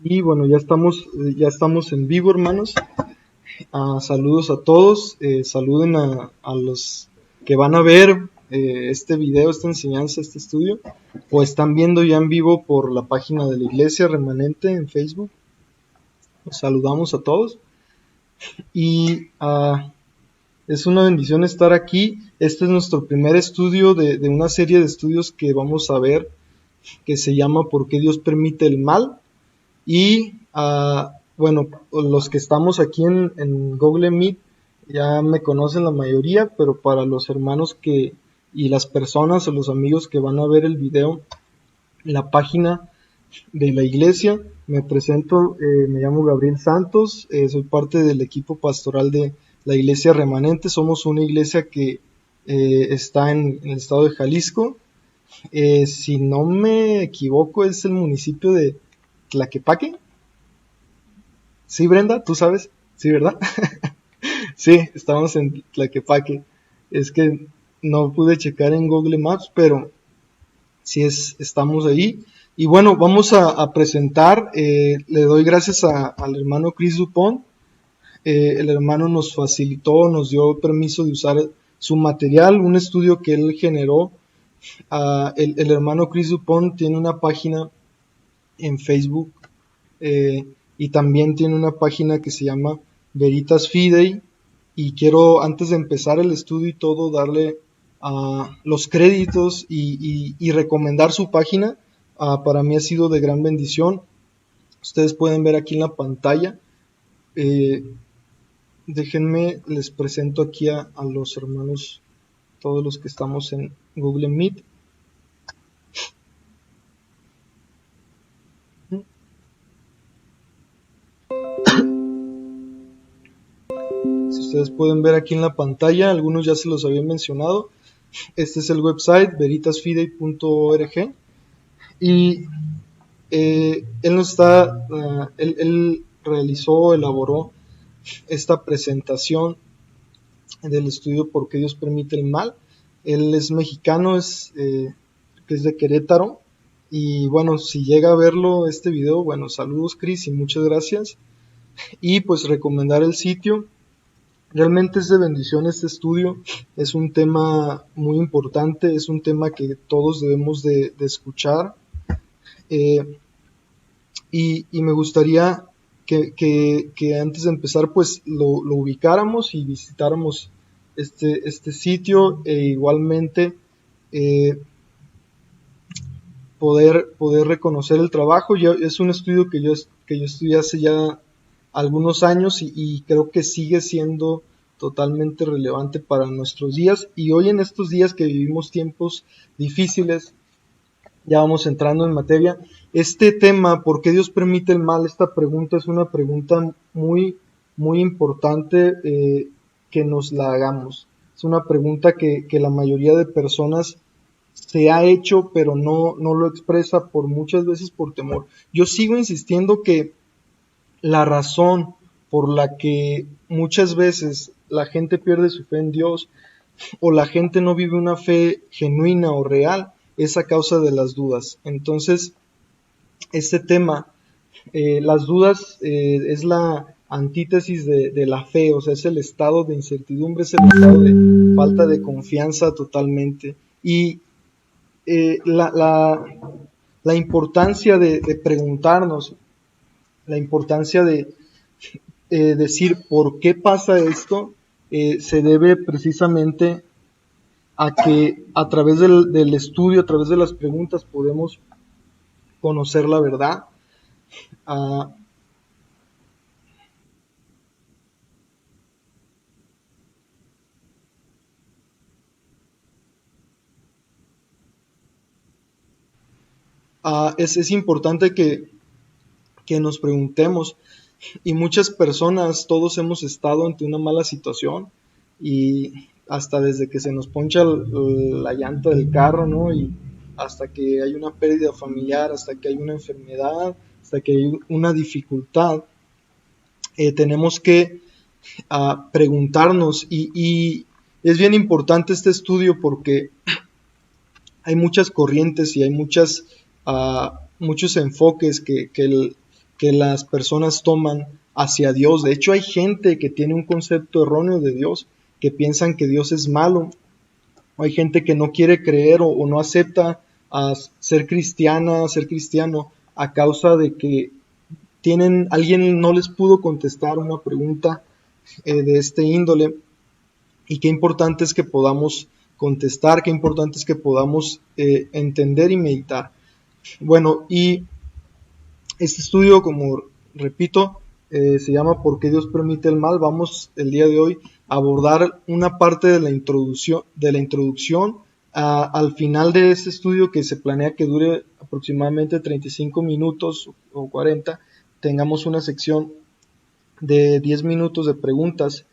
Y bueno, ya estamos en vivo, hermanos. Saludos a todos. Saluden a los que van a ver este video, esta enseñanza, este estudio, o están viendo ya en vivo por la página de la Iglesia Remanente en Facebook. Los saludamos a todos. Y es una bendición estar aquí. Este es nuestro primer estudio de una serie de estudios que vamos a ver, que se llama ¿Por qué Dios permite el mal? Y bueno, los que estamos aquí en Google Meet ya me conocen la mayoría, pero para los hermanos y las personas o los amigos que van a ver el video en la página de la iglesia, me presento, me llamo Gabriel Santos, soy parte del equipo pastoral de la Iglesia Remanente. Somos una iglesia que está en el estado de Jalisco. Si no me equivoco, es el municipio de Tlaquepaque. Sí, Brenda, tú sabes, sí, ¿verdad? Sí, estamos en Tlaquepaque. Es que no pude checar en Google Maps, pero sí estamos ahí. Y bueno, vamos a presentar, le doy gracias al hermano Chris Dupont. El hermano nos facilitó, nos dio permiso de usar su material, un estudio que él generó. El hermano Chris Dupont tiene una página en Facebook, y también tiene una página que se llama Veritas Fidei, y quiero, antes de empezar el estudio y todo, darle los créditos y recomendar su página. Para mí ha sido de gran bendición. Ustedes pueden ver aquí en la pantalla. Déjenme, les presento aquí a los hermanos, todos los que estamos en Google Meet. Si ustedes pueden ver aquí en la pantalla, algunos ya se los había mencionado. Este es el website veritasfidei.org, y él elaboró esta presentación del estudio ¿Por qué Dios permite el mal? Él es mexicano, que es de Querétaro, y bueno, si llega a verlo este video, bueno, saludos Chris y muchas gracias. Y pues recomendar el sitio. Realmente es de bendición este estudio, es un tema muy importante, es un tema que todos debemos de escuchar, y me gustaría que antes de empezar pues lo ubicáramos y visitáramos este sitio, e igualmente poder reconocer el trabajo. Es un estudio que yo estudié hace ya algunos años, y creo que sigue siendo totalmente relevante para nuestros días, y hoy en estos días que vivimos tiempos difíciles. Ya vamos entrando en materia. Este tema, ¿por qué Dios permite el mal? Esta pregunta es una pregunta muy, muy importante, que nos la hagamos. Es una pregunta que la mayoría de personas se ha hecho, pero no lo expresa muchas veces por temor. Yo sigo insistiendo que la razón por la que muchas veces la gente pierde su fe en Dios, o la gente no vive una fe genuina o real, es a causa de las dudas. Entonces, este tema, las dudas, es la antítesis de la fe, o sea, es el estado de incertidumbre, es el estado de falta de confianza totalmente. Y la importancia de preguntarnos, la importancia de decir por qué pasa esto, se debe precisamente a que a través del estudio, a través de las preguntas, podemos conocer la verdad. Uh, es importante que nos preguntemos, y muchas personas, todos hemos estado ante una mala situación, y hasta desde que se nos poncha la llanta del carro, ¿no? Y hasta que hay una pérdida familiar, hasta que hay una enfermedad, hasta que hay una dificultad, tenemos que preguntarnos, y es bien importante este estudio porque hay muchas corrientes y hay muchos enfoques que que las personas toman hacia Dios. De hecho, hay gente que tiene un concepto erróneo de Dios, que piensan que Dios es malo. Hay gente que no quiere creer o no acepta a ser cristiana, ser cristiano, a causa de que alguien no les pudo contestar una pregunta de este índole. Y qué importante es que podamos contestar, qué importante es que podamos entender y meditar. Bueno, y este estudio, como repito, se llama ¿Por qué Dios permite el mal? Vamos el día de hoy a abordar una parte de la introducción. Al final de este estudio, que se planea que dure aproximadamente 35 minutos o 40, tengamos una sección de 10 minutos de preguntas.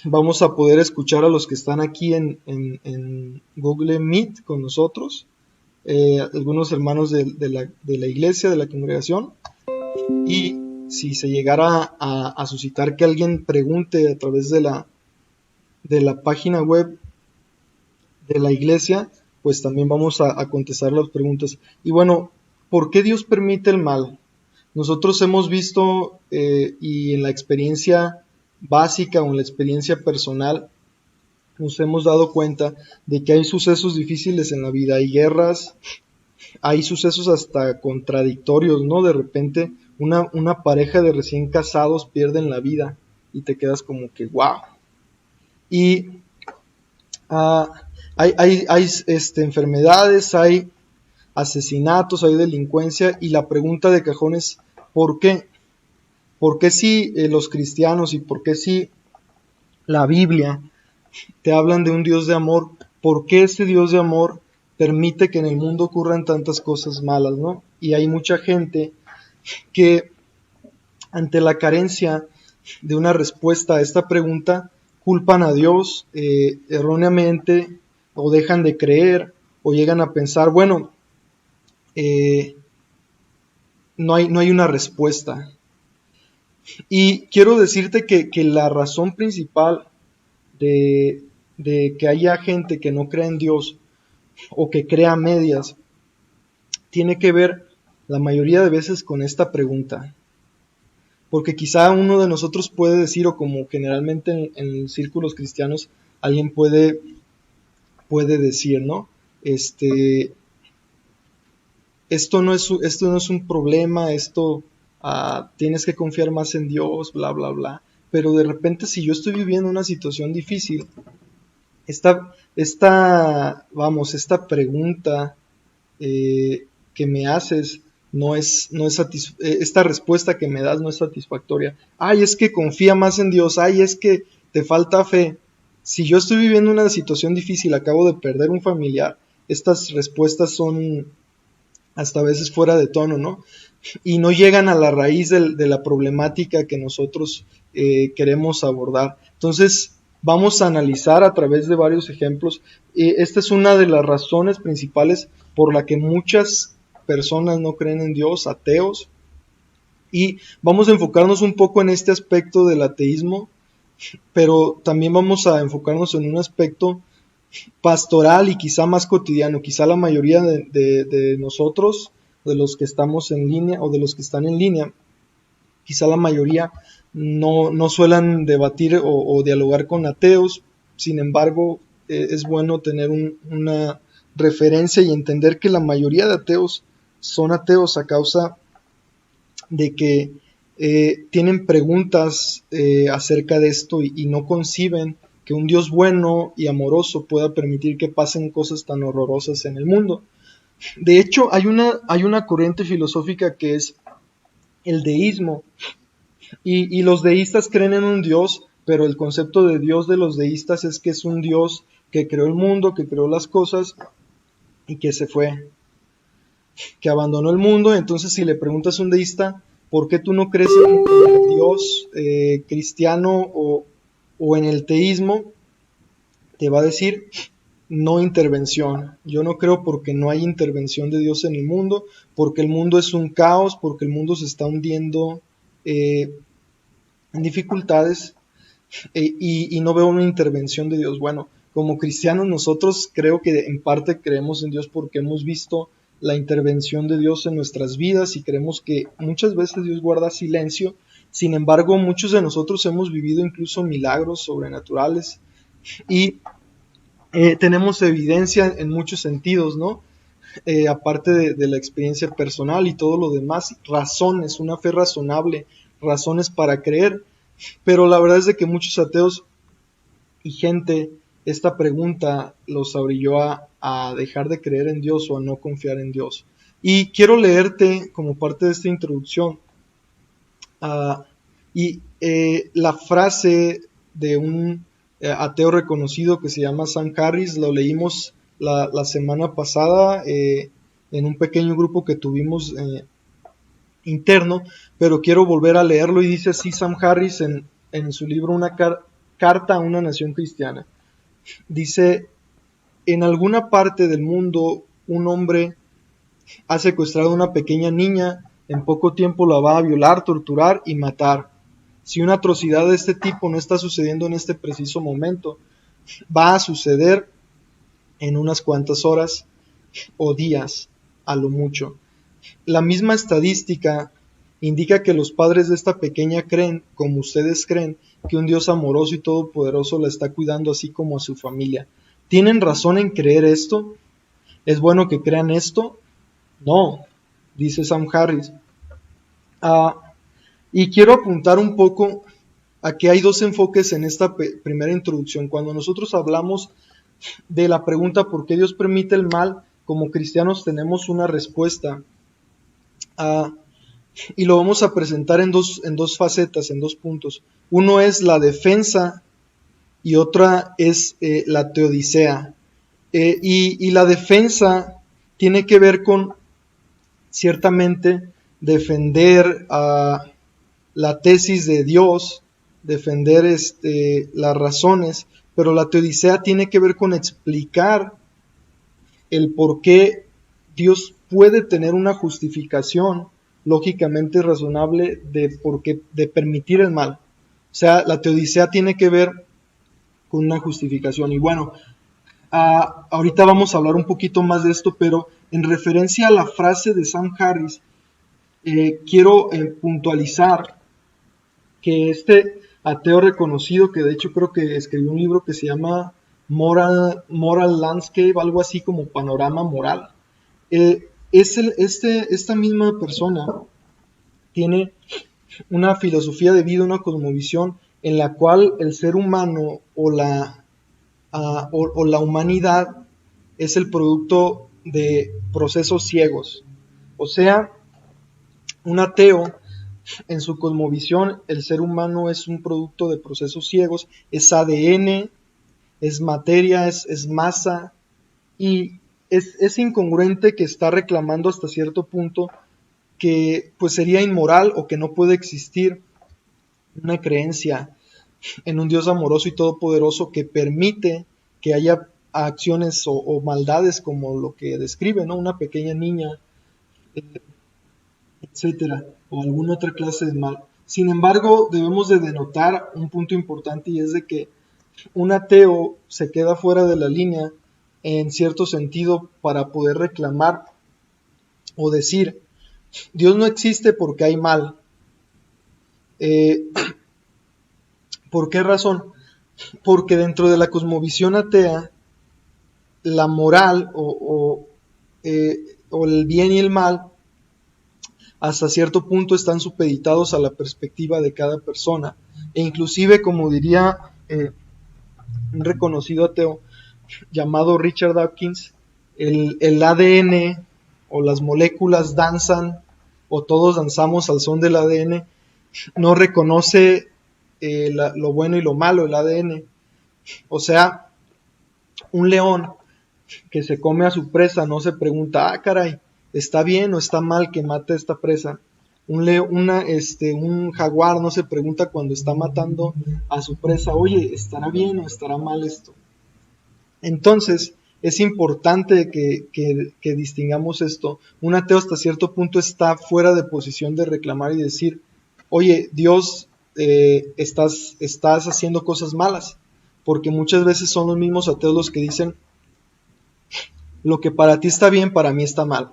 Vamos a poder escuchar a los que están aquí en Google Meet con nosotros, algunos hermanos de la iglesia, de la congregación, y si se llegara a suscitar que alguien pregunte a través de la página web de la iglesia, pues también vamos a contestar las preguntas. Y bueno, ¿por qué Dios permite el mal? Nosotros hemos visto y en la experiencia básica o en la experiencia personal nos hemos dado cuenta de que hay sucesos difíciles en la vida, hay guerras, hay sucesos hasta contradictorios, ¿no? De repente una pareja de recién casados pierden la vida y te quedas como que wow. Y hay enfermedades, hay asesinatos, hay delincuencia, y la pregunta de cajón es ¿por qué? ¿Por qué si los cristianos y por qué si la Biblia te hablan de un Dios de amor, por qué ese Dios de amor permite que en el mundo ocurran tantas cosas malas, ¿no? Y hay mucha gente que ante la carencia de una respuesta a esta pregunta culpan a Dios erróneamente, o dejan de creer, o llegan a pensar, bueno, no hay una respuesta. Y quiero decirte que la razón principal de que haya gente que no cree en Dios o que crea a medias tiene que ver la mayoría de veces con esta pregunta. Porque quizá uno de nosotros puede decir, o como generalmente en círculos cristianos alguien puede decir, ¿no? Esto no es un problema, tienes que confiar más en Dios, bla, bla, bla. Pero de repente, si yo estoy viviendo una situación difícil, esta pregunta que me haces esta respuesta que me das no es satisfactoria. Ay, es que confía más en Dios. Ay, es que te falta fe. Si yo estoy viviendo una situación difícil, acabo de perder un familiar, estas respuestas son hasta a veces fuera de tono, ¿no? Y no llegan a la raíz de la problemática que nosotros queremos abordar. Entonces, vamos a analizar a través de varios ejemplos. Esta es una de las razones principales por la que muchas personas no creen en Dios, ateos, y vamos a enfocarnos un poco en este aspecto del ateísmo, pero también vamos a enfocarnos en un aspecto pastoral y quizá más cotidiano. Quizá la mayoría de nosotros, de los que estamos en línea o de los que están en línea, quizá la mayoría no suelen debatir o dialogar con ateos. Sin embargo, es bueno tener una referencia y entender que la mayoría de ateos son ateos a causa de que tienen preguntas acerca de esto y no conciben que un Dios bueno y amoroso pueda permitir que pasen cosas tan horrorosas en el mundo. De hecho, hay una corriente filosófica que es el deísmo, y los deístas creen en un Dios, pero el concepto de Dios de los deístas es que es un Dios que creó el mundo, que creó las cosas y que se fue, que abandonó el mundo. Entonces, si le preguntas a un deísta, ¿por qué tú no crees en el Dios cristiano o en el teísmo? Te va a decir, no intervención. Yo no creo porque no hay intervención de Dios en el mundo, porque el mundo es un caos, porque el mundo se está hundiendo en dificultades, y no veo una intervención de Dios. Bueno, como cristianos nosotros creo que en parte creemos en Dios porque hemos visto la intervención de Dios en nuestras vidas y creemos que muchas veces Dios guarda silencio. Sin embargo, muchos de nosotros hemos vivido incluso milagros sobrenaturales y tenemos evidencia en muchos sentidos, ¿no? Aparte de la experiencia personal y todo lo demás, razones, una fe razonable, razones para creer. Pero la verdad es de que muchos ateos y gente, esta pregunta los orilló a dejar de creer en Dios o a no confiar en Dios. Y quiero leerte como parte de esta introducción la frase de un ateo reconocido que se llama Sam Harris. Lo leímos la semana pasada en un pequeño grupo que tuvimos interno, pero quiero volver a leerlo y dice así Sam Harris en su libro Una carta a una nación cristiana. Dice: en alguna parte del mundo un hombre ha secuestrado a una pequeña niña, en poco tiempo la va a violar, torturar y matar. Si una atrocidad de este tipo no está sucediendo en este preciso momento, va a suceder en unas cuantas horas o días, a lo mucho. La misma estadística indica que los padres de esta pequeña creen, como ustedes creen, que un Dios amoroso y todopoderoso la está cuidando así como a su familia. ¿Tienen razón en creer esto? ¿Es bueno que crean esto? No, dice Sam Harris. Y quiero apuntar un poco a que hay dos enfoques en esta primera introducción. Cuando nosotros hablamos de la pregunta ¿por qué Dios permite el mal?, como cristianos tenemos una respuesta. Y lo vamos a presentar en dos facetas, en 2 puntos. Uno es la defensa y otra es la teodicea. Y la defensa tiene que ver con, ciertamente, defender la tesis de Dios, defender las razones, pero la teodicea tiene que ver con explicar el por qué Dios puede tener una justificación lógicamente razonable de permitir el mal. O sea, la teodicea tiene que ver con una justificación. Y bueno, ahorita vamos a hablar un poquito más de esto, pero en referencia a la frase de Sam Harris, quiero puntualizar que este ateo reconocido, que de hecho creo que escribió un libro que se llama Moral Landscape, algo así como Panorama Moral, esta misma persona tiene una filosofía de vida, una cosmovisión en la cual el ser humano o la humanidad es el producto de procesos ciegos. O sea, un ateo, en su cosmovisión, el ser humano es un producto de procesos ciegos, es ADN, es materia, es masa, y es incongruente que está reclamando hasta cierto punto que pues sería inmoral o que no puede existir una creencia en un Dios amoroso y todopoderoso que permite que haya acciones o maldades como lo que describe, ¿no? Una pequeña niña, etcétera, o alguna otra clase de mal. Sin embargo, debemos de denotar un punto importante, y es de que un ateo se queda fuera de la línea en cierto sentido para poder reclamar o decir Dios no existe porque hay mal. ¿Por qué razón? Porque dentro de la cosmovisión atea, la moral o el bien y el mal hasta cierto punto están supeditados a la perspectiva de cada persona, e inclusive, como diría un reconocido ateo llamado Richard Dawkins, el ADN o las moléculas danzan, o todos danzamos al son del ADN, no reconoce lo bueno y lo malo, el ADN. O sea, un león que se come a su presa no se pregunta, caray, ¿está bien o está mal que mate a esta presa? Un jaguar no se pregunta cuando está matando a su presa, oye, ¿estará bien o estará mal esto? Entonces, es importante que distingamos esto. Un ateo hasta cierto punto está fuera de posición de reclamar y decir, oye, Dios, estás haciendo cosas malas, porque muchas veces son los mismos ateos los que dicen, lo que para ti está bien, para mí está mal.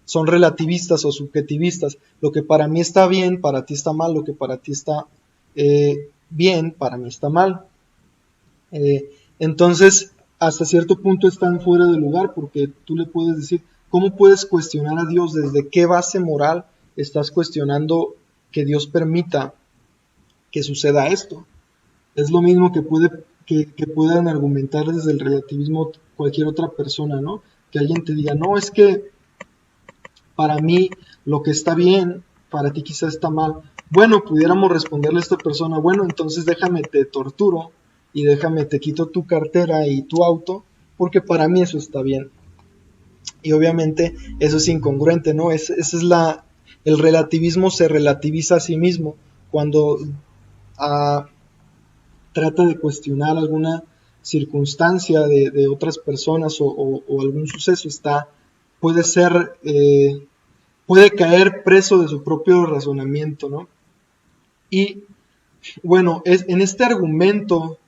Son relativistas o subjetivistas. Lo que para mí está bien, para ti está mal. Lo que para ti está bien, para mí está mal. Entonces, hasta cierto punto están fuera de lugar, porque tú le puedes decir, ¿cómo puedes cuestionar a Dios? ¿Desde qué base moral estás cuestionando que Dios permita que suceda esto? Es lo mismo que puedan argumentar desde el relativismo cualquier otra persona, ¿no? Que alguien te diga, no, es que para mí lo que está bien, para ti quizá está mal. Bueno, pudiéramos responderle a esta persona, bueno, entonces déjame te torturo y déjame te quito tu cartera y tu auto, porque para mí eso está bien. Y obviamente eso es incongruente, ¿no? Esa es el relativismo se relativiza a sí mismo cuando trata de cuestionar alguna circunstancia de otras personas o algún suceso, puede caer preso de su propio razonamiento, ¿no? Y bueno, en este argumento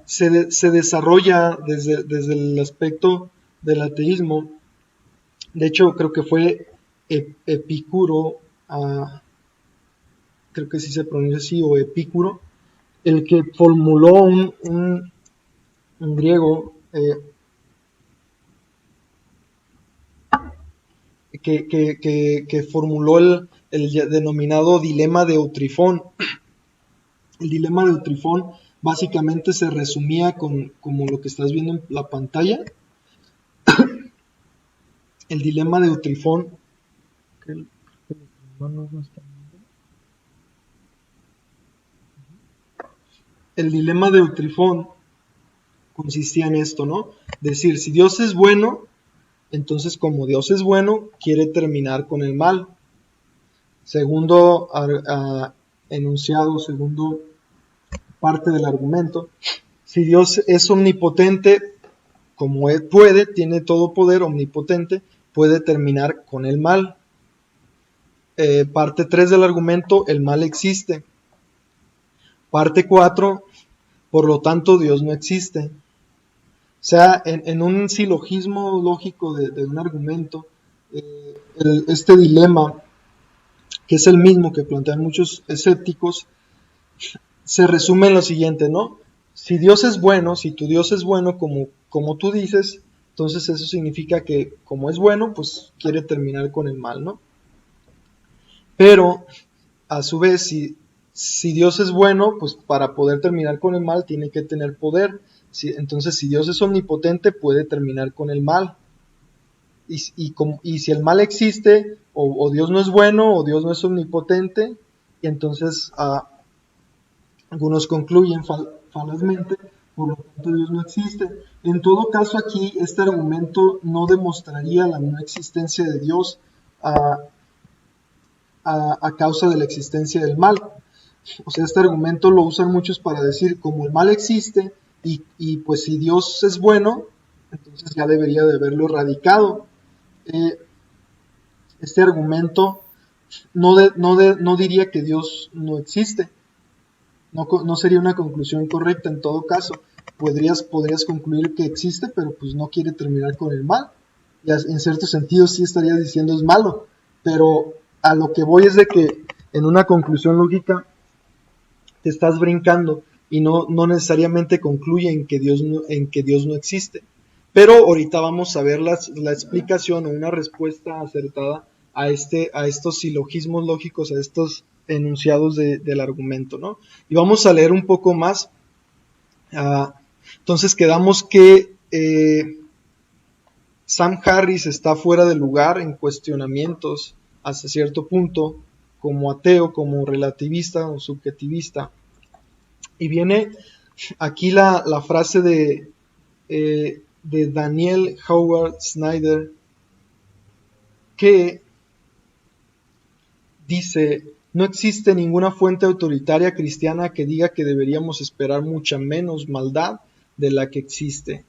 se desarrolla desde el aspecto del ateísmo. De hecho, creo que fue Epicuro, creo que sí se pronuncia así, o Epicuro, el que formuló un griego que formuló el denominado dilema de Eutrifón. El dilema de Eutrifón básicamente se resumía como lo que estás viendo en la pantalla. El dilema de Eutrifón. El dilema de Eutrifón consistía en esto, ¿no? Decir, si Dios es bueno, entonces como Dios es bueno, quiere terminar con el mal. Segundo enunciado, segundo parte del argumento, si Dios es omnipotente, como Él puede, tiene todo poder, omnipotente, puede terminar con el mal. Parte 3 del argumento, el mal existe. Parte 4, por lo tanto Dios no existe. O sea, en un silogismo lógico de un argumento, este dilema, que es el mismo que plantean muchos escépticos, se resume en lo siguiente, ¿no? Si Dios es bueno, si tu Dios es bueno como tú dices, entonces eso significa que como es bueno, pues quiere terminar con el mal, ¿no? Pero, a su vez, si Dios es bueno, pues para poder terminar con el mal tiene que tener poder. Entonces, si Dios es omnipotente, puede terminar con el mal. Y si el mal existe, o Dios no es bueno, o Dios no es omnipotente, y entonces algunos concluyen falazmente, por lo tanto Dios no existe. En todo caso, aquí este argumento no demostraría la no existencia de Dios a causa de la existencia del mal. O sea, este argumento lo usan muchos para decir, como el mal existe, y pues si Dios es bueno, entonces ya debería de haberlo erradicado. Este argumento no diría que Dios no existe. No sería una conclusión correcta en todo caso. Podrías concluir que existe, pero pues no quiere terminar con el mal. Y en cierto sentido sí estarías diciendo es malo. Pero a lo que voy es de que en una conclusión lógica te estás brincando y no necesariamente concluye en que Dios no existe. Pero ahorita vamos a ver la explicación o una respuesta acertada a estos silogismos lógicos, a estos enunciados del argumento, ¿no? Y vamos a leer un poco más. Entonces quedamos que Sam Harris está fuera de lugar en cuestionamientos hasta cierto punto, como ateo, como relativista o subjetivista. Y viene aquí la frase de Daniel Howard Snyder, que dice: no existe ninguna fuente autoritaria cristiana que diga que deberíamos esperar mucha menos maldad de la que existe.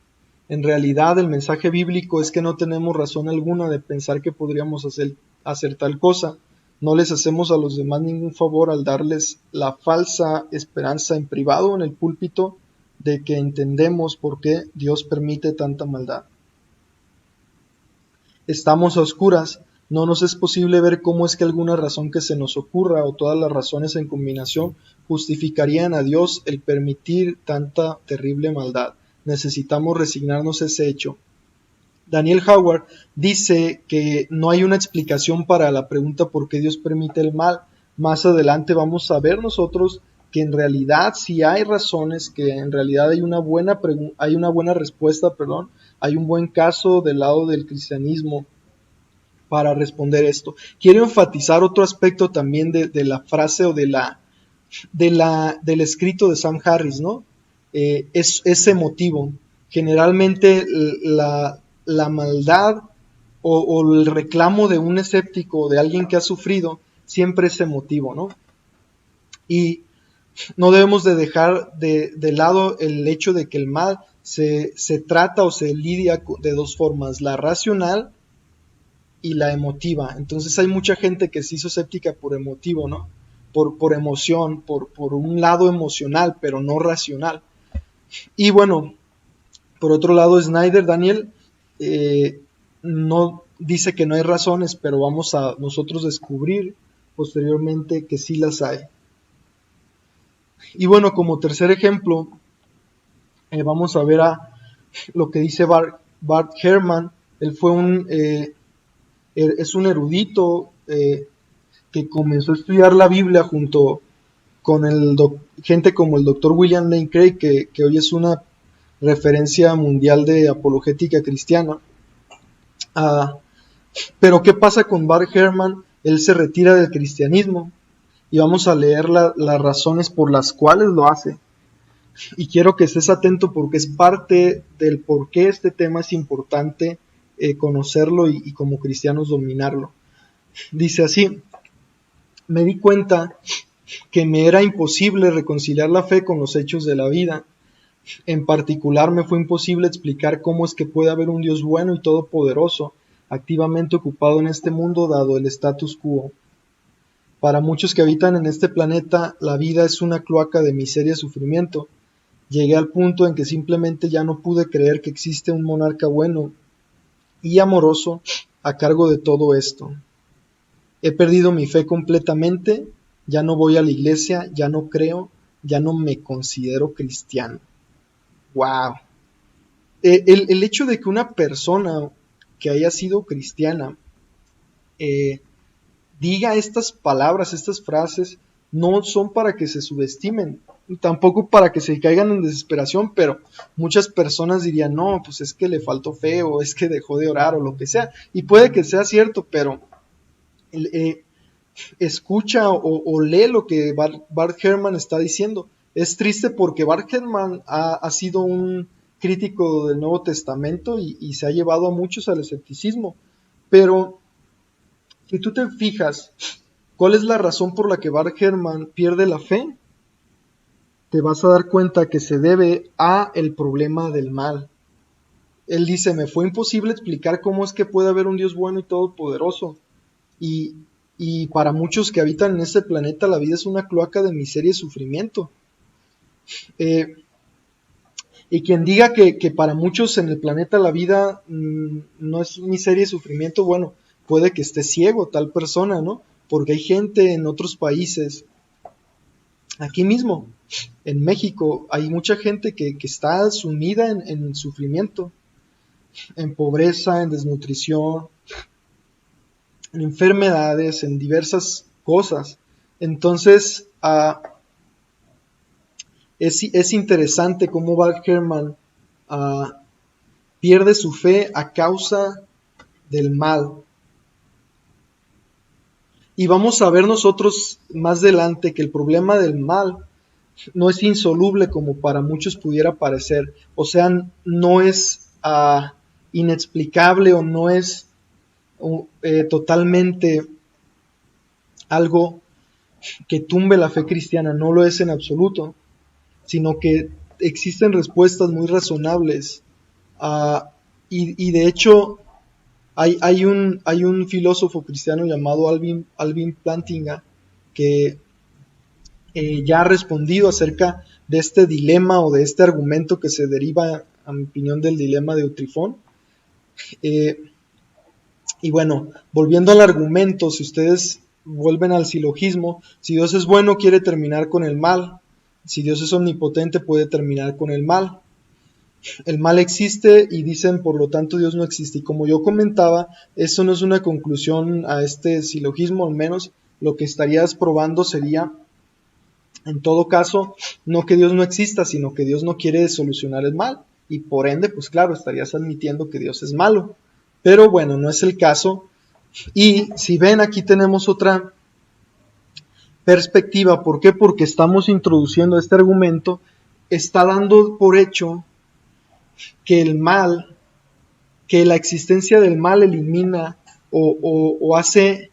En realidad, el mensaje bíblico es que no tenemos razón alguna de pensar que podríamos hacer tal cosa. No les hacemos a los demás ningún favor al darles la falsa esperanza en privado en el púlpito de que entendemos por qué Dios permite tanta maldad. estamos a oscuras, no nos es posible ver cómo es que alguna razón que se nos ocurra o todas las razones en combinación justificarían a Dios el permitir tanta terrible maldad. Necesitamos resignarnos a ese hecho. Daniel Howard dice que no hay una explicación para la pregunta por qué Dios permite el mal. Más adelante vamos a ver nosotros que en realidad sí hay razones, que en realidad hay una buena respuesta, hay un buen caso del lado del cristianismo para responder esto. Quiero enfatizar otro aspecto también de la frase o del escrito de Sam Harris, ¿no? Es emotivo. Generalmente la maldad o el reclamo de un escéptico, de alguien que ha sufrido, siempre es emotivo, ¿no? Y no debemos de dejar de lado el hecho de que el mal se trata o se lidia de dos formas, la racional y la emotiva. Entonces hay mucha gente que se hizo escéptica por emotivo, ¿no? Por emoción, por un lado emocional, pero no racional. Y bueno, por otro lado, Snyder, Daniel, no dice que no hay razones, pero vamos a nosotros descubrir posteriormente que sí las hay. Y bueno, como tercer ejemplo, vamos a ver lo que dice Bart Ehrman. Él fue es un erudito que comenzó a estudiar la Biblia junto con gente como el Dr. William Lane Craig, que hoy es una referencia mundial de apologética cristiana. Pero ¿qué pasa con Bart Ehrman? Él se retira del cristianismo y vamos a leer las razones por las cuales lo hace. Y quiero que estés atento porque es parte del por qué este tema es importante conocerlo y como cristianos dominarlo. Dice así: me di cuenta que me era imposible reconciliar la fe con los hechos de la vida. En particular, me fue imposible explicar cómo es que puede haber un Dios bueno y todopoderoso, activamente ocupado en este mundo dado el status quo. Para muchos que habitan en este planeta, la vida es una cloaca de miseria y sufrimiento. Llegué al punto en que simplemente ya no pude creer que existe un monarca bueno y amoroso a cargo de todo esto. He perdido mi fe completamente, ya no voy a la iglesia, ya no creo, ya no me considero cristiano. ¡Wow! El hecho de que una persona que haya sido cristiana diga estas palabras, estas frases, no son para que se subestimen, tampoco para que se caigan en desesperación, pero muchas personas dirían, no, pues es que le faltó fe, o es que dejó de orar, o lo que sea, y puede que sea cierto, pero escucha o lee lo que Bart Ehrman está diciendo. Es triste porque Bart Ehrman ha sido un crítico del Nuevo Testamento y se ha llevado a muchos al escepticismo, pero si tú te fijas, ¿cuál es la razón por la que Bart Ehrman pierde la fe? Te vas a dar cuenta que se debe a el problema del mal. Él dice, me fue imposible explicar cómo es que puede haber un Dios bueno y todopoderoso. Y para muchos que habitan en este planeta, la vida es una cloaca de miseria y sufrimiento. Y quien diga que para muchos en el planeta la vida no es miseria y sufrimiento, bueno, puede que esté ciego tal persona, ¿no? Porque hay gente en otros países, aquí mismo, en México, hay mucha gente que está sumida en sufrimiento, en pobreza, en desnutrición, en enfermedades, en diversas cosas. Entonces, es interesante cómo Bart Ehrman pierde su fe a causa del mal. Y vamos a ver nosotros más adelante que el problema del mal no es insoluble como para muchos pudiera parecer. O sea, no es inexplicable o no es totalmente algo que tumbe la fe cristiana. No lo es en absoluto, sino que existen respuestas muy razonables. Y de hecho, hay un filósofo cristiano llamado Alvin Plantinga que ya ha respondido acerca de este dilema o de este argumento que se deriva, a mi opinión, del dilema de Eutrifón. Y bueno, volviendo al argumento, si ustedes vuelven al silogismo, si Dios es bueno, quiere terminar con el mal. Si Dios es omnipotente, puede terminar con el mal. El mal existe y dicen, por lo tanto, Dios no existe. Y como yo comentaba, eso no es una conclusión a este silogismo, al menos lo que estarías probando sería, en todo caso, no que Dios no exista, sino que Dios no quiere solucionar el mal. Y por ende, pues claro, estarías admitiendo que Dios es malo. Pero bueno, no es el caso. Y si ven, aquí tenemos otra perspectiva. ¿Por qué? Porque estamos introduciendo este argumento. Está dando por hecho que el mal, que la existencia del mal elimina o hace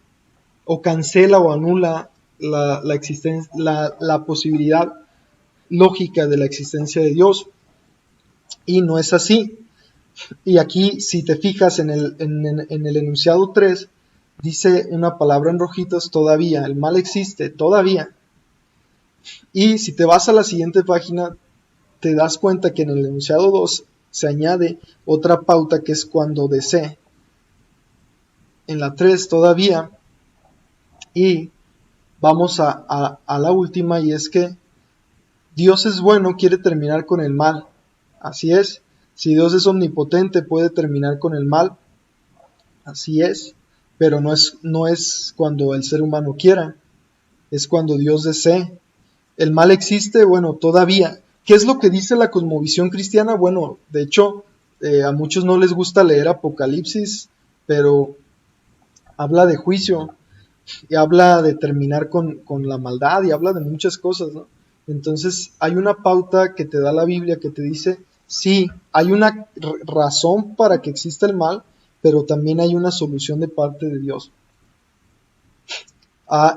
o cancela o anula la posibilidad lógica de la existencia de Dios. Y no es así. Y aquí, si te fijas en el enunciado 3, dice una palabra en rojitos, todavía. El mal existe, todavía. Y si te vas a la siguiente página, te das cuenta que en el enunciado 2 se añade otra pauta que es cuando desee. En la 3 todavía. Y vamos a la última, y es que Dios es bueno, quiere terminar con el mal. Así es. Si Dios es omnipotente, puede terminar con el mal. Así es. Pero no es cuando el ser humano quiera. Es cuando Dios desee. El mal existe, bueno, todavía. ¿Qué es lo que dice la cosmovisión cristiana? Bueno, de hecho, a muchos no les gusta leer Apocalipsis, pero habla de juicio, y habla de terminar con la maldad, y habla de muchas cosas, ¿no? Entonces, hay una pauta que te da la Biblia que te dice, sí, hay una razón para que exista el mal, pero también hay una solución de parte de Dios.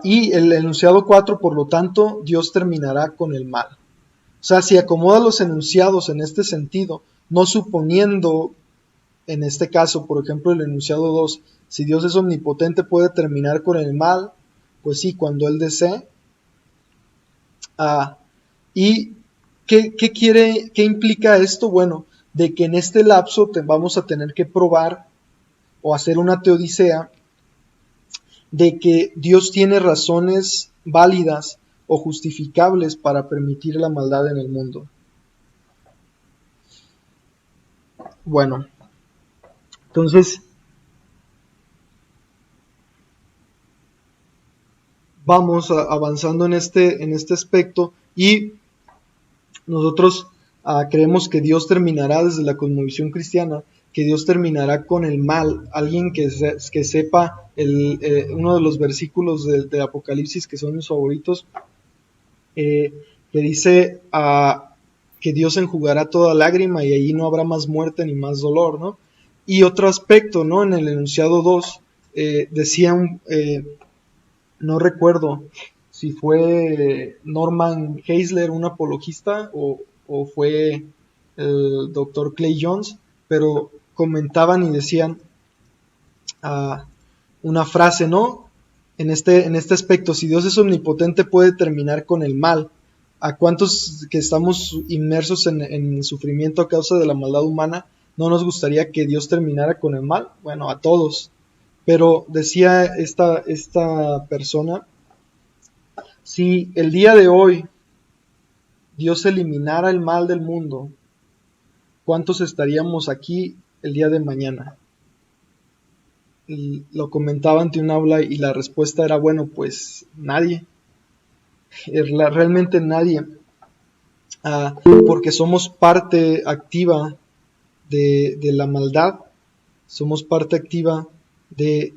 Y el enunciado 4, por lo tanto, Dios terminará con el mal. O sea, si acomoda los enunciados en este sentido, no suponiendo, en este caso, por ejemplo, el enunciado 2, si Dios es omnipotente puede terminar con el mal, pues sí, cuando Él desee. ¿Y qué implica esto? Bueno, de que en este lapso vamos a tener que probar o hacer una teodicea de que Dios tiene razones válidas o justificables para permitir la maldad en el mundo. Bueno, entonces vamos avanzando en este aspecto, y nosotros creemos que Dios terminará, desde la cosmovisión cristiana, que Dios terminará con el mal. Alguien que sepa uno de los versículos de Apocalipsis que son mis favoritos, que dice que Dios enjugará toda lágrima y allí no habrá más muerte ni más dolor, ¿no? Y otro aspecto, ¿no? En el enunciado 2 decía no recuerdo si fue Norman Geisler, un apologista, o fue el doctor Clay Jones, pero comentaban y decían una frase, ¿no? En este aspecto, si Dios es omnipotente puede terminar con el mal. ¿A cuántos que estamos inmersos en sufrimiento a causa de la maldad humana no nos gustaría que Dios terminara con el mal? Bueno, a todos. Pero decía esta persona, si el día de hoy Dios eliminara el mal del mundo, ¿cuántos estaríamos aquí el día de mañana? Y lo comentaba ante un aula y la respuesta era, bueno, pues nadie, realmente nadie, porque somos parte activa de la maldad, somos parte activa del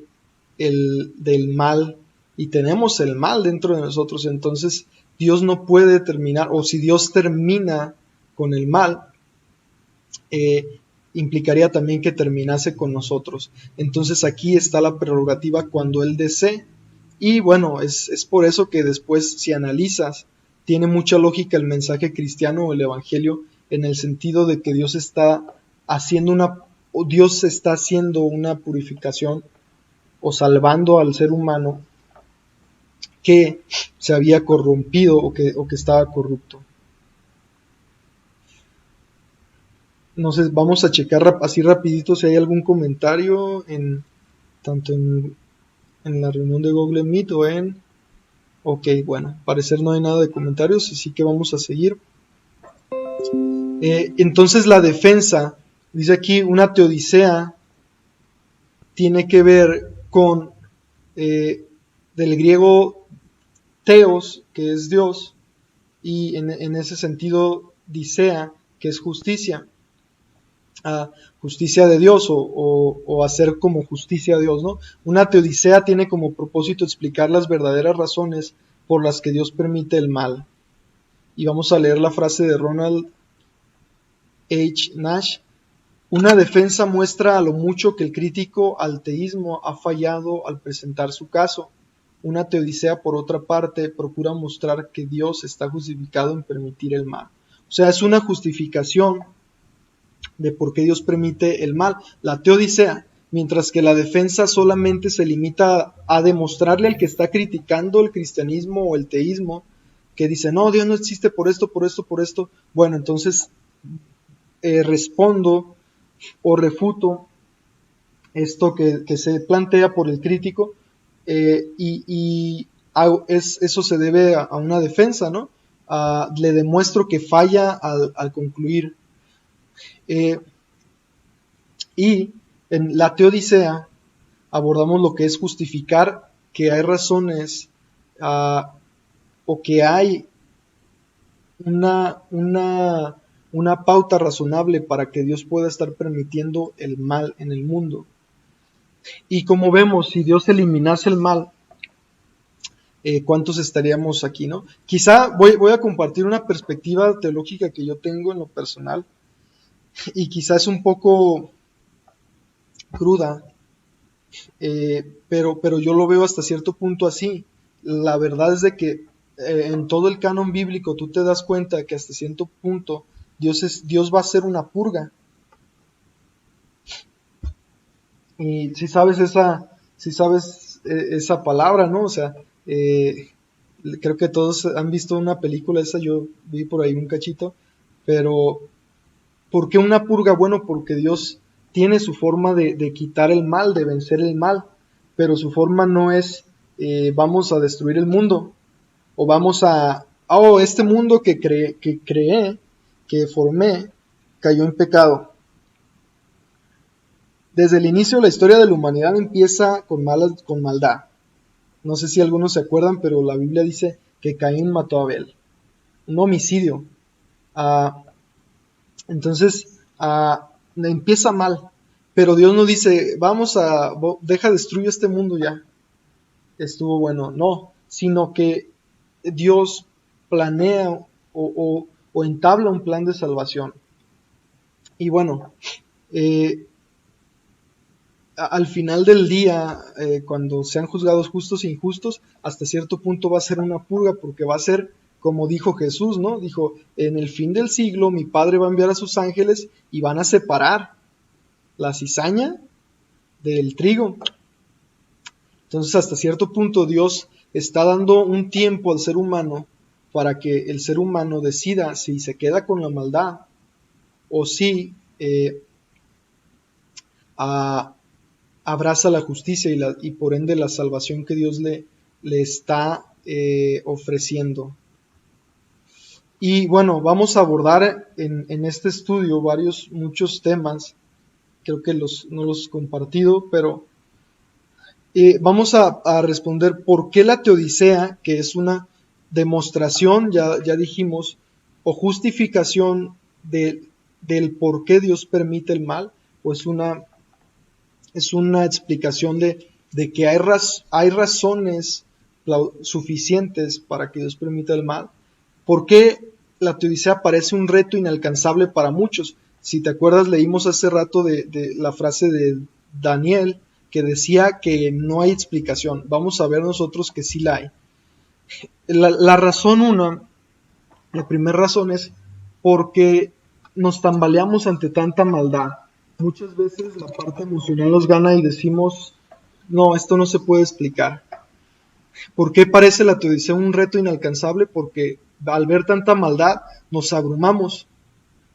mal, y tenemos el mal dentro de nosotros. Entonces Dios no puede terminar, o si Dios termina con el mal, implicaría también que terminase con nosotros. Entonces aquí está la prerrogativa cuando Él desee, y bueno, es por eso que después, si analizas, tiene mucha lógica el mensaje cristiano o el evangelio, en el sentido de que Dios está haciendo una purificación o salvando al ser humano que se había corrompido o que estaba corrupto. No sé, vamos a checar así rapidito si hay algún comentario en tanto en la reunión de Google Meet o en... Ok, bueno, al parecer no hay nada de comentarios, así que vamos a seguir. Entonces la defensa, dice aquí, una teodicea, tiene que ver con, del griego theos, que es Dios, y en ese sentido disea, que es justicia, justicia de Dios o hacer como justicia a Dios, ¿no? Una teodicea tiene como propósito explicar las verdaderas razones por las que Dios permite el mal. Y vamos a leer la frase de Ronald H. Nash. Una defensa muestra a lo mucho que el crítico al teísmo ha fallado al presentar su caso. Una teodicea, por otra parte, procura mostrar que Dios está justificado en permitir el mal. O sea, es una justificación de por qué Dios permite el mal, la teodicea, mientras que la defensa solamente se limita a demostrarle al que está criticando el cristianismo o el teísmo, que dice, no, Dios no existe por esto, por esto, por esto. Bueno, entonces respondo o refuto esto que se plantea por el crítico, eso se debe a una defensa, ¿no? Le demuestro que falla al concluir. Y en la teodicea abordamos lo que es justificar que hay razones o que hay una pauta razonable para que Dios pueda estar permitiendo el mal en el mundo. Y como vemos, si Dios eliminase el mal, ¿cuántos estaríamos aquí, no? Quizá voy a compartir una perspectiva teológica que yo tengo en lo personal, y quizá es un poco cruda, pero yo lo veo hasta cierto punto así. La verdad es de que en todo el canon bíblico tú te das cuenta que hasta cierto punto Dios va a hacer una purga. Y si sabes esa palabra, ¿no? O sea, creo que todos han visto una película esa, yo vi por ahí un cachito, pero ¿por qué una purga? Bueno, porque Dios tiene su forma de quitar el mal, de vencer el mal, pero su forma no es vamos a destruir el mundo, o vamos este mundo que creé, que formé, cayó en pecado. Desde el inicio la historia de la humanidad empieza con maldad. No sé si algunos se acuerdan, pero la Biblia dice que Caín mató a Abel. Un homicidio. Entonces, empieza mal. Pero Dios no dice, destruye este mundo ya. Estuvo bueno. No, sino que Dios planea o entabla un plan de salvación. Y bueno, al final del día, cuando sean juzgados justos e injustos, hasta cierto punto va a ser una purga, porque va a ser como dijo Jesús, ¿no? Dijo, en el fin del siglo mi Padre va a enviar a sus ángeles y van a separar la cizaña del trigo. Entonces, hasta cierto punto Dios está dando un tiempo al ser humano para que el ser humano decida si se queda con la maldad o si abraza la justicia y por ende la salvación que Dios le está ofreciendo. Y bueno, vamos a abordar en este estudio muchos temas. Creo que no los he compartido, pero vamos a responder por qué la teodicea, que es una demostración, ya dijimos, o justificación del por qué Dios permite el mal, o es una explicación de que hay razones suficientes para que Dios permita el mal. ¿Por qué la teodicea parece un reto inalcanzable para muchos? Si te acuerdas, leímos hace rato de la frase de Daniel que decía que no hay explicación. Vamos a ver nosotros que sí la hay. La primera razón es porque nos tambaleamos ante tanta maldad. Muchas veces la parte emocional nos gana y decimos, no, esto no se puede explicar. ¿Por qué parece la teodicea un reto inalcanzable? Porque al ver tanta maldad nos abrumamos.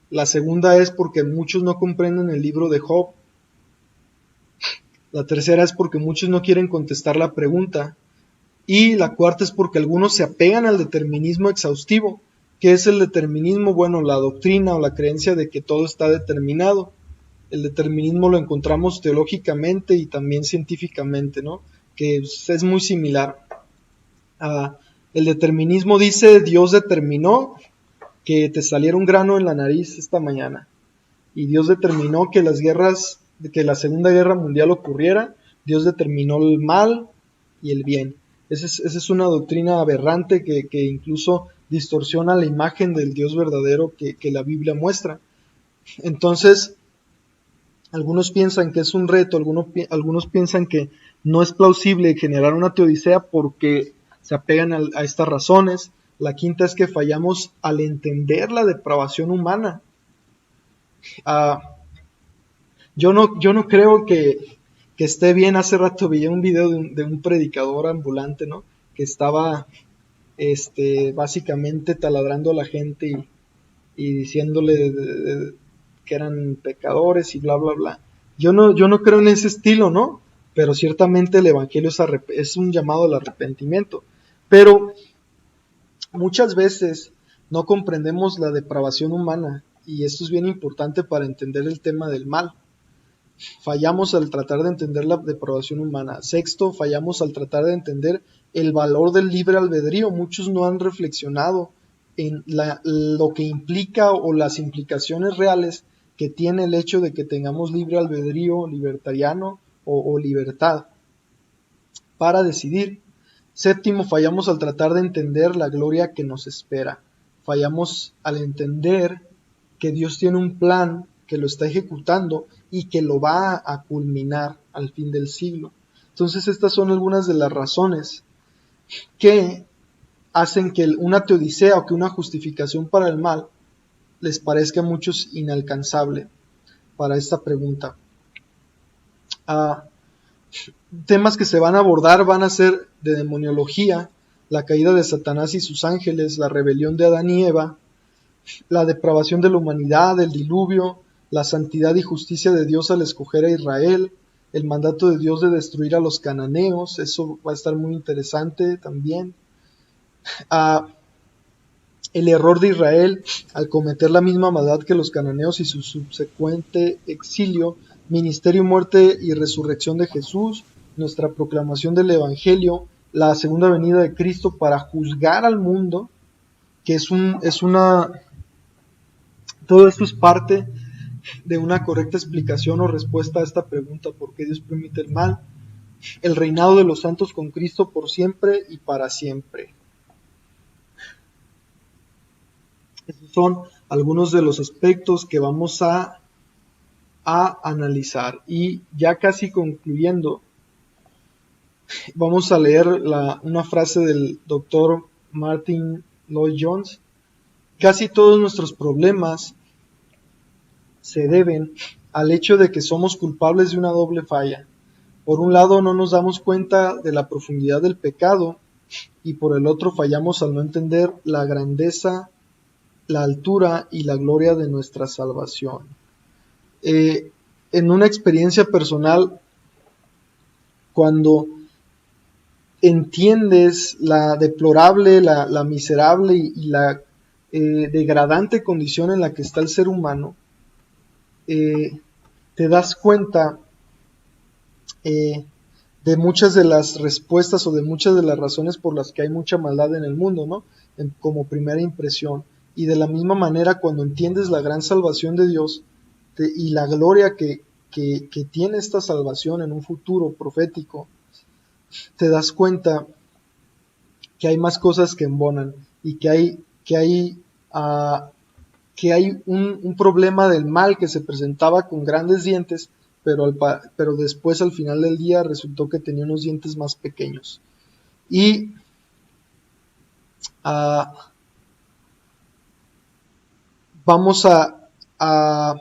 La segunda es porque muchos no comprenden el libro de Job. La tercera es porque muchos no quieren contestar la pregunta. Y la cuarta es porque algunos se apegan al determinismo exhaustivo. ¿Qué es el determinismo? Bueno, la doctrina o la creencia de que todo está determinado. El determinismo lo encontramos teológicamente y también científicamente, ¿no? Que es muy similar. El determinismo dice: Dios determinó que te saliera un grano en la nariz esta mañana. Y Dios determinó que que la Segunda Guerra Mundial ocurriera. Dios determinó el mal y el bien. Esa es una doctrina aberrante que incluso distorsiona la imagen del Dios verdadero que la Biblia muestra. Entonces, algunos piensan que es un reto, algunos piensan que no es plausible generar una teodicea porque se apegan a estas razones. La quinta es que fallamos al entender la depravación humana. Yo no creo que esté bien. Hace rato vi un video de un predicador ambulante, ¿no? Que estaba básicamente taladrando a la gente y diciéndole que eran pecadores y bla bla bla. Yo no creo en ese estilo, ¿no? Pero ciertamente el evangelio es un llamado al arrepentimiento. Pero muchas veces no comprendemos la depravación humana, y esto es bien importante para entender el tema del mal. Fallamos al tratar de entender la depravación humana. Sexto, fallamos al tratar de entender el valor del libre albedrío. Muchos no han reflexionado en lo que implica o las implicaciones reales que tiene el hecho de que tengamos libre albedrío libertariano o libertad para decidir. Séptimo, fallamos al tratar de entender la gloria que nos espera. Fallamos al entender que Dios tiene un plan, que lo está ejecutando y que lo va a culminar al fin del siglo. Entonces, estas son algunas de las razones que hacen que una teodicea o que una justificación para el mal les parezca a muchos inalcanzable para esta pregunta. Temas que se van a abordar van a ser de demoniología, la caída de Satanás y sus ángeles, la rebelión de Adán y Eva, la depravación de la humanidad, el diluvio, la santidad y justicia de Dios al escoger a Israel, el mandato de Dios de destruir a los cananeos. Eso va a estar muy interesante también. El error de Israel al cometer la misma maldad que los cananeos y su subsecuente exilio, ministerio, muerte y resurrección de Jesús, nuestra proclamación del Evangelio, la segunda venida de Cristo para juzgar al mundo, que todo esto es parte de una correcta explicación o respuesta a esta pregunta: ¿por qué Dios permite el mal? El reinado de los santos con Cristo por siempre y para siempre. Esos son algunos de los aspectos que vamos a analizar. Y ya casi concluyendo, vamos a leer una frase del doctor Martin Lloyd-Jones. Casi todos nuestros problemas se deben al hecho de que somos culpables de una doble falla. Por un lado, no nos damos cuenta de la profundidad del pecado, y por el otro fallamos al no entender la grandeza, la altura y la gloria de nuestra salvación. En una experiencia personal, cuando entiendes la deplorable, la miserable y la degradante condición en la que está el ser humano, te das cuenta de muchas de las respuestas o de muchas de las razones por las que hay mucha maldad en el mundo, ¿no? Como primera impresión. Y de la misma manera, cuando entiendes la gran salvación de Dios y la gloria que tiene esta salvación en un futuro profético, te das cuenta que hay más cosas que embonan y que hay un problema del mal que se presentaba con grandes dientes, pero después al final del día resultó que tenía unos dientes más pequeños. Y vamos a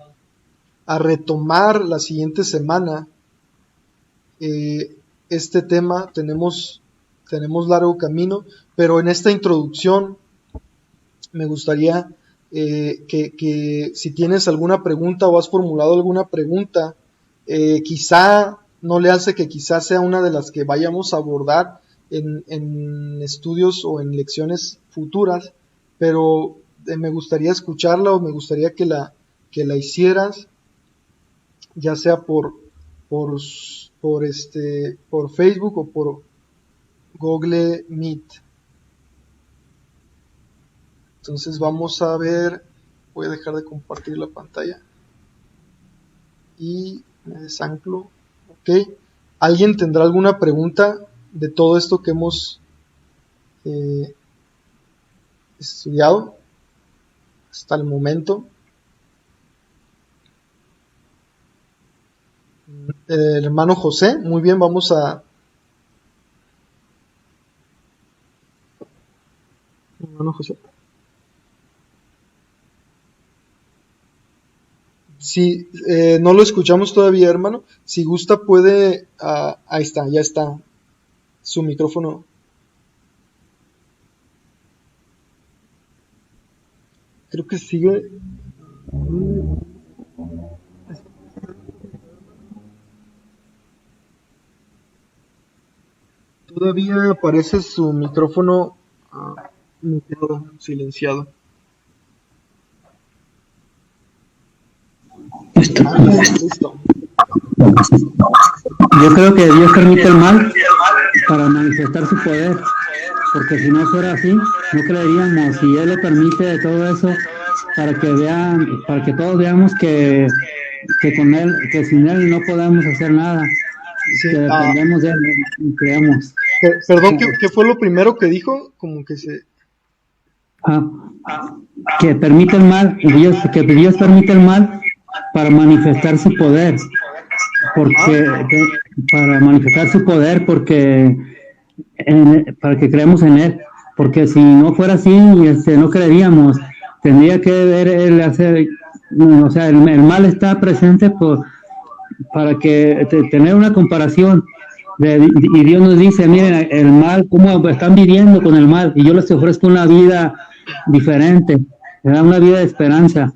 retomar la siguiente semana este tema. Tenemos largo camino, pero en esta introducción me gustaría que si tienes alguna pregunta o has formulado alguna pregunta, quizá no le hace que quizás sea una de las que vayamos a abordar en estudios o en lecciones futuras, pero me gustaría escucharla o me gustaría que la hicieras, ya sea por, por Facebook o por Google Meet. Entonces vamos a ver, voy a dejar de compartir la pantalla y me desanclo. Ok, ¿alguien tendrá alguna pregunta de todo esto que hemos estudiado hasta el momento? El hermano José, muy bien, vamos a... Hermano José. Si no lo escuchamos todavía, hermano, si gusta puede... ahí está, ya está su micrófono. Creo que sigue... Todavía aparece su micrófono muteado, silenciado. Listo. Listo. Yo creo que Dios permite el mal para manifestar su poder, porque si no fuera así, no creeríamos. Y Él le permite todo eso para que vean, para que todos veamos que con Él, que sin Él no podemos hacer nada, Sí, que dependemos de Él y creemos. Perdón, ¿qué fue lo primero que dijo? Como que se... Que permite el mal, que Dios permite el mal para manifestar su poder, para manifestar su poder, para que creemos en Él, porque si no fuera así, no creeríamos. Tendría que ver Él hacer, o sea, el mal está presente para que tener una comparación. Y Dios nos dice, miren, el mal, cómo están viviendo con el mal, y yo les ofrezco una vida diferente, una vida de esperanza.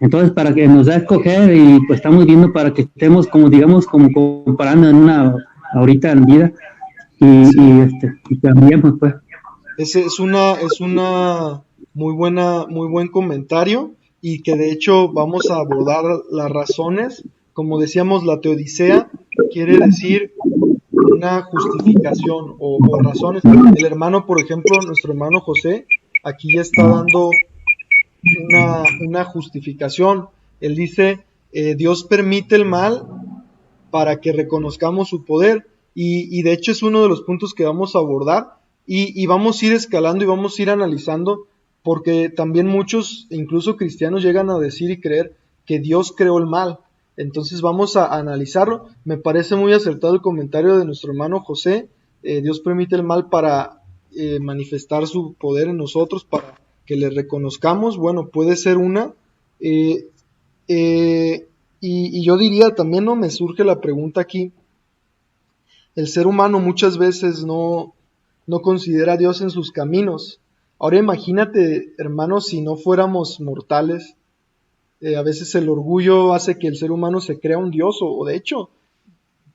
Entonces, para que nos da a escoger, y pues estamos viendo para que estemos, como digamos, como comparando ahorita en vida, y cambiemos, pues. Es una muy buen comentario, y que de hecho vamos a abordar las razones. Como decíamos, la teodicea quiere decir una justificación o razones. El hermano, por ejemplo, nuestro hermano José, aquí ya está dando una justificación. Él dice, Dios permite el mal para que reconozcamos su poder, y de hecho es uno de los puntos que vamos a abordar, y vamos a ir escalando y vamos a ir analizando, porque también muchos, incluso cristianos, llegan a decir y creer que Dios creó el mal. Entonces vamos a analizarlo. Me parece muy acertado el comentario de nuestro hermano José. Dios permite el mal para manifestar su poder en nosotros, para que le reconozcamos. Bueno, puede ser una. Y yo diría también, ¿no? Me surge la pregunta aquí. El ser humano muchas veces no considera a Dios en sus caminos. Ahora imagínate, hermano, si no fuéramos mortales. A veces el orgullo hace que el ser humano se crea un Dios, o de hecho,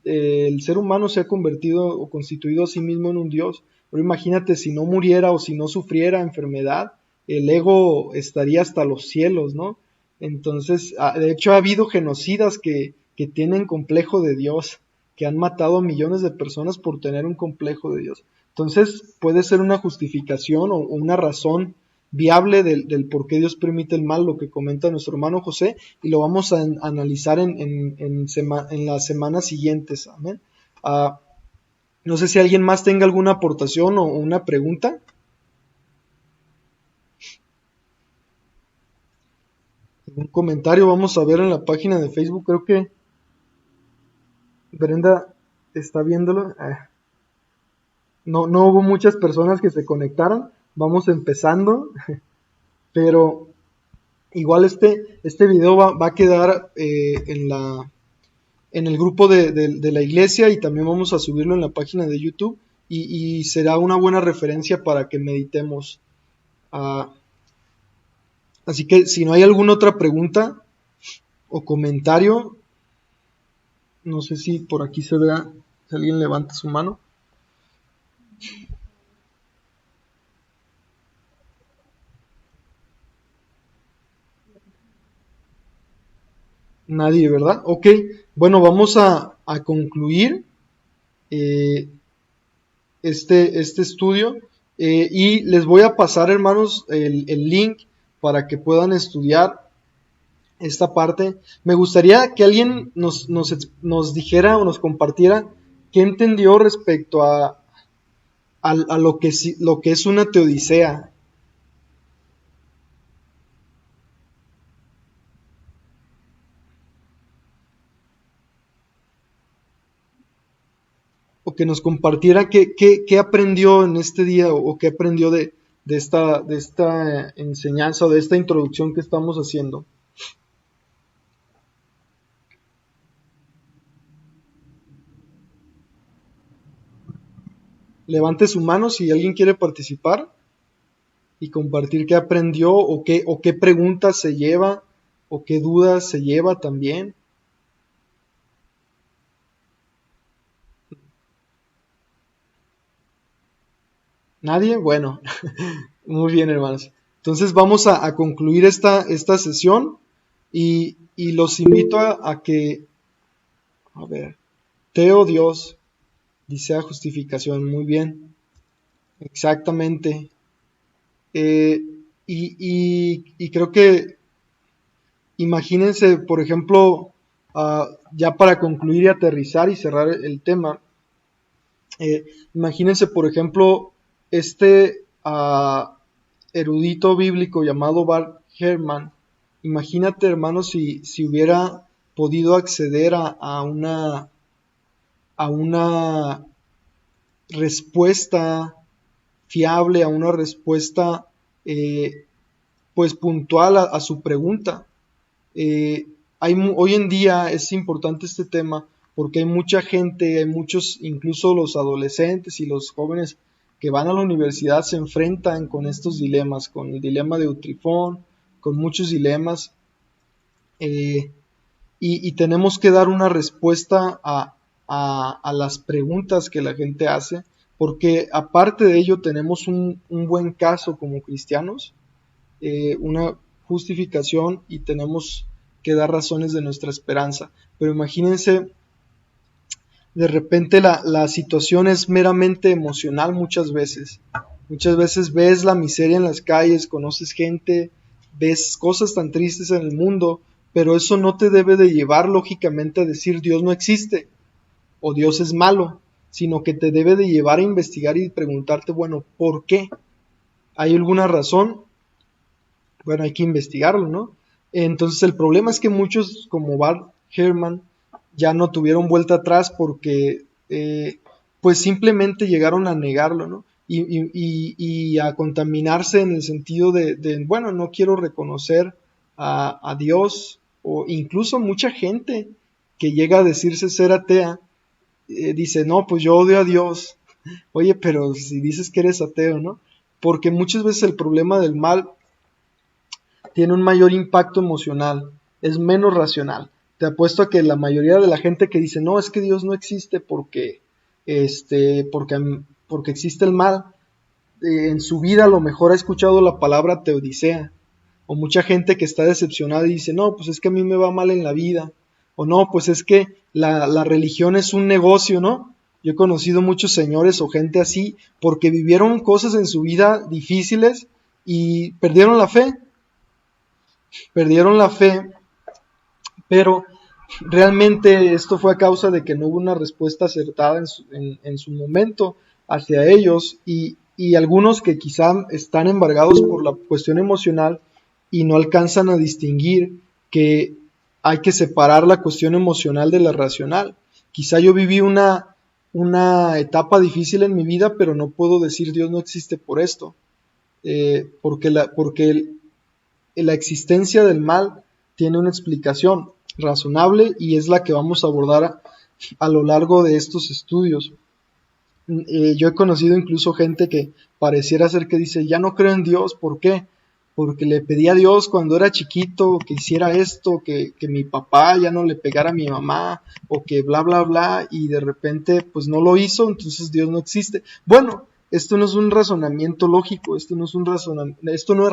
el ser humano se ha convertido o constituido a sí mismo en un Dios. Pero imagínate si no muriera o si no sufriera enfermedad, el ego estaría hasta los cielos, ¿no? Entonces, de hecho ha habido genocidas que tienen complejo de Dios, que han matado a millones de personas por tener un complejo de Dios. Entonces puede ser una justificación o una razón viable del por qué Dios permite el mal, lo que comenta nuestro hermano José, y lo vamos a analizar en las semanas siguientes. Amén. No sé si alguien más tenga alguna aportación o una pregunta. Un comentario vamos a ver en la página de Facebook. Creo que Brenda está viéndolo. No hubo muchas personas que se conectaron. Vamos empezando. Pero igual este video va a quedar en el grupo de la iglesia, y también vamos a subirlo en la página de YouTube, y será una buena referencia para que meditemos. Así que si no hay alguna otra pregunta o comentario, No sé si por aquí se vea, si alguien levanta su mano. Nadie, ¿verdad? Ok, bueno, vamos a concluir eh, este estudio y les voy a pasar, hermanos, el link para que puedan estudiar esta parte. Me gustaría que alguien nos dijera o nos compartiera qué entendió respecto a lo que es una teodicea, o que nos compartiera qué aprendió en este día o qué aprendió de esta enseñanza o de esta introducción que estamos haciendo. Levante su mano si alguien quiere participar y compartir qué aprendió o qué preguntas se lleva o qué dudas se lleva también. ¿Nadie? Bueno, muy bien, hermanos. Entonces vamos a concluir esta sesión y los invito a que, a ver, Teo Dios, dice a justificación, muy bien, exactamente. Eh, y creo que imagínense, por ejemplo, ya para concluir y aterrizar y cerrar el tema, imagínense, por ejemplo, este erudito bíblico llamado Bart Ehrman. Imagínate, hermano, si hubiera podido acceder a una respuesta fiable, a una respuesta pues puntual a su pregunta. Hoy en día es importante este tema porque hay mucha gente, hay muchos, incluso los adolescentes y los jóvenes que van a la universidad se enfrentan con estos dilemas, con el dilema de Eutrifón, con muchos dilemas, y tenemos que dar una respuesta a las preguntas que la gente hace, porque aparte de ello tenemos un buen caso como cristianos, una justificación, y tenemos que dar razones de nuestra esperanza. Pero imagínense, de repente la situación es meramente emocional muchas veces. Muchas veces ves la miseria en las calles, conoces gente, ves cosas tan tristes en el mundo, pero eso no te debe de llevar lógicamente a decir Dios no existe o Dios es malo, sino que te debe de llevar a investigar y preguntarte, bueno, ¿por qué? ¿Hay alguna razón? Bueno, hay que investigarlo, ¿no? Entonces el problema es que muchos como Bart Ehrman ya no tuvieron vuelta atrás porque pues simplemente llegaron a negarlo, ¿no? Y a contaminarse en el sentido bueno, no quiero reconocer a Dios, o incluso mucha gente que llega a decirse ser atea, dice, no, pues yo odio a Dios. Oye, pero si dices que eres ateo, ¿no? Porque muchas veces el problema del mal tiene un mayor impacto emocional, es menos racional. Te apuesto a que la mayoría de la gente que dice, no, es que Dios no existe porque existe el mal, en su vida a lo mejor ha escuchado la palabra teodicea, o mucha gente que está decepcionada y dice, no, pues es que a mí me va mal en la vida, o no, pues es que la religión es un negocio, ¿no? Yo he conocido muchos señores o gente así porque vivieron cosas en su vida difíciles y perdieron la fe, pero realmente esto fue a causa de que no hubo una respuesta acertada en su momento hacia ellos, y algunos que quizá están embargados por la cuestión emocional y no alcanzan a distinguir que hay que separar la cuestión emocional de la racional. Quizá yo viví una etapa difícil en mi vida, pero no puedo decir Dios no existe por esto, porque la existencia del mal tiene una explicación razonable y es la que vamos a abordar a lo largo de estos estudios. Yo he conocido incluso gente que pareciera ser que dice, ya no creo en Dios, ¿por qué? porque le pedí a Dios cuando era chiquito que hiciera esto, que mi papá ya no le pegara a mi mamá, o que bla, bla, bla, y de repente pues no lo hizo, entonces Dios no existe. Bueno, esto no es un razonamiento lógico, esto no es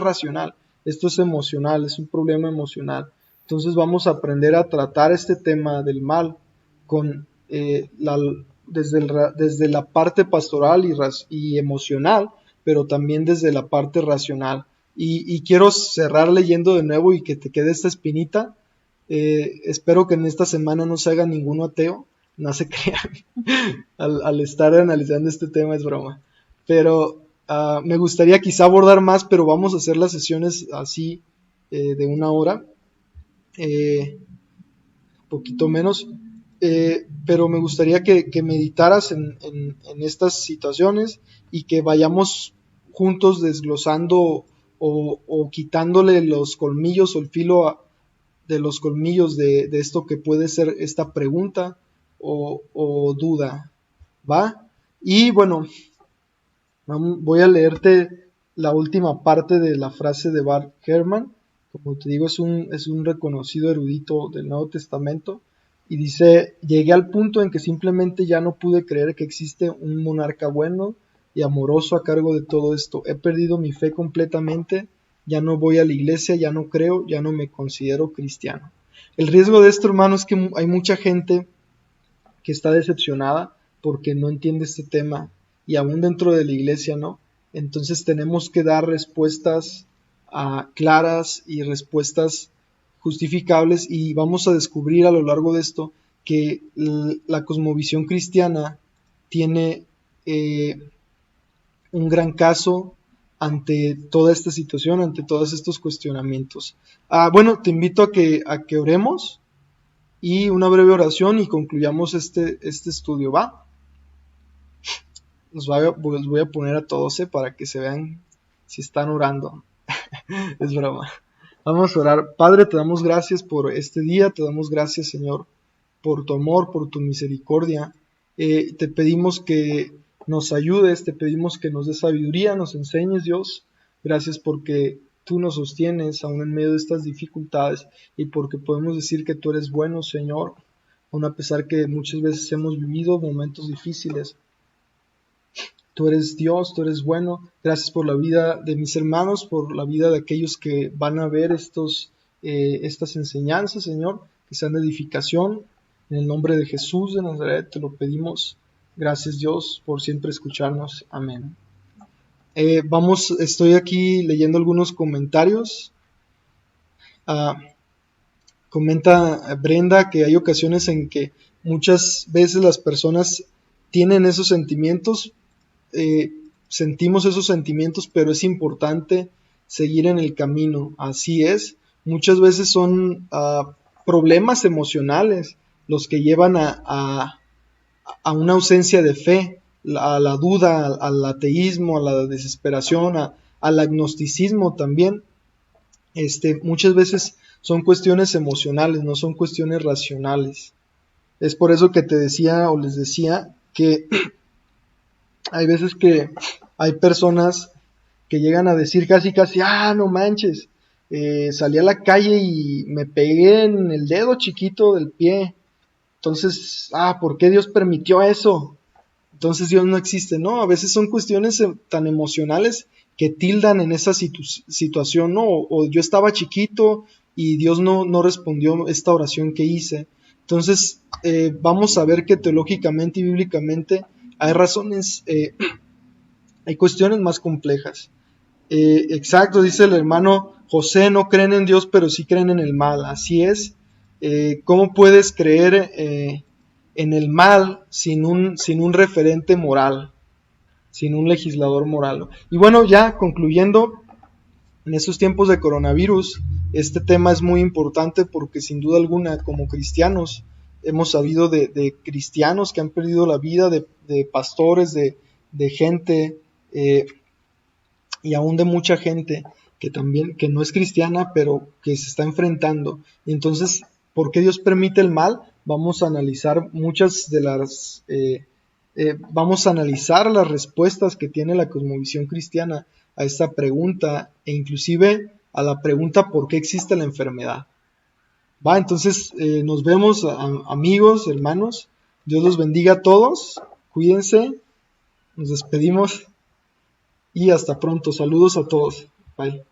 racional, esto es emocional, es un problema emocional. Entonces vamos a aprender a tratar este tema del mal con desde la parte pastoral y emocional, pero también desde la parte racional. Y quiero cerrar leyendo de nuevo y que te quede esta espinita. Espero que en esta semana no se haga ninguno ateo, no se crean. al estar analizando este tema es broma. Pero me gustaría quizá abordar más, pero vamos a hacer las sesiones así de 1 hora. Poquito menos. Pero me gustaría que meditaras en estas situaciones y que vayamos juntos desglosando o quitándole los colmillos o el filo de los colmillos de esto que puede ser esta pregunta o duda, ¿va? Y bueno, voy a leerte la última parte de la frase de Bart Ehrman. Como te digo, es un reconocido erudito del Nuevo Testamento. Y dice: llegué al punto en que simplemente ya no pude creer que existe un monarca bueno y amoroso a cargo de todo esto. He perdido mi fe completamente, ya no voy a la iglesia, ya no creo, ya no me considero cristiano. El riesgo de esto, hermano, es que hay mucha gente que está decepcionada porque no entiende este tema, y aún dentro de la iglesia, ¿no? Entonces tenemos que dar respuestas claras y respuestas justificables, y vamos a descubrir a lo largo de esto que la cosmovisión cristiana tiene un gran caso ante toda esta situación, ante todos estos cuestionamientos. Bueno, te invito a que oremos y una breve oración y concluyamos este estudio, ¿va? Los voy a poner a todos para que se vean si están orando. Es broma. Vamos a orar. Padre, te damos gracias por este día, te damos gracias, Señor, por tu amor, por tu misericordia. Te pedimos que nos ayudes, te pedimos que nos des sabiduría, nos enseñes, Dios. Gracias porque tú nos sostienes aún en medio de estas dificultades, y porque podemos decir que tú eres bueno, Señor, aun a pesar que muchas veces hemos vivido momentos difíciles. Tú eres Dios, tú eres bueno. Gracias por la vida de mis hermanos, por la vida de aquellos que van a ver estas enseñanzas, Señor, que sean de edificación. En el nombre de Jesús de Nazaret te lo pedimos. Gracias, Dios, por siempre escucharnos. Amén. Estoy aquí leyendo algunos comentarios. Comenta Brenda que hay ocasiones en que muchas veces las personas tienen esos sentimientos, sentimos esos sentimientos, pero es importante seguir en el camino. Así es, muchas veces son problemas emocionales los que llevan a una ausencia de fe, a la duda, al ateísmo, a la desesperación, al agnosticismo también. Muchas veces son cuestiones emocionales, no son cuestiones racionales. Es por eso que te decía o les decía que hay veces que hay personas que llegan a decir casi, no manches, salí a la calle y me pegué en el dedo chiquito del pie. Entonces, ¿por qué Dios permitió eso? Entonces Dios no existe. No, a veces son cuestiones tan emocionales que tildan en esa situación, ¿no? O yo estaba chiquito y Dios no respondió esta oración que hice. Entonces, vamos a ver que teológicamente y bíblicamente hay razones, hay cuestiones más complejas. Exacto, dice el hermano José: no creen en Dios, pero sí creen en el mal. Así es. ¿Cómo puedes creer en el mal sin un referente moral, sin un legislador moral? Y bueno, ya concluyendo, en estos tiempos de coronavirus, este tema es muy importante porque sin duda alguna, como cristianos, hemos sabido de cristianos que han perdido la vida, de pastores, de gente, y aún de mucha gente que también, que no es cristiana, pero que se está enfrentando. Entonces, ¿por qué Dios permite el mal? Vamos a analizar vamos a analizar las respuestas que tiene la cosmovisión cristiana a esta pregunta, e inclusive a la pregunta ¿por qué existe la enfermedad? Va, entonces nos vemos, amigos, hermanos. Dios los bendiga a todos. Cuídense. Nos despedimos. Y hasta pronto. Saludos a todos. Bye.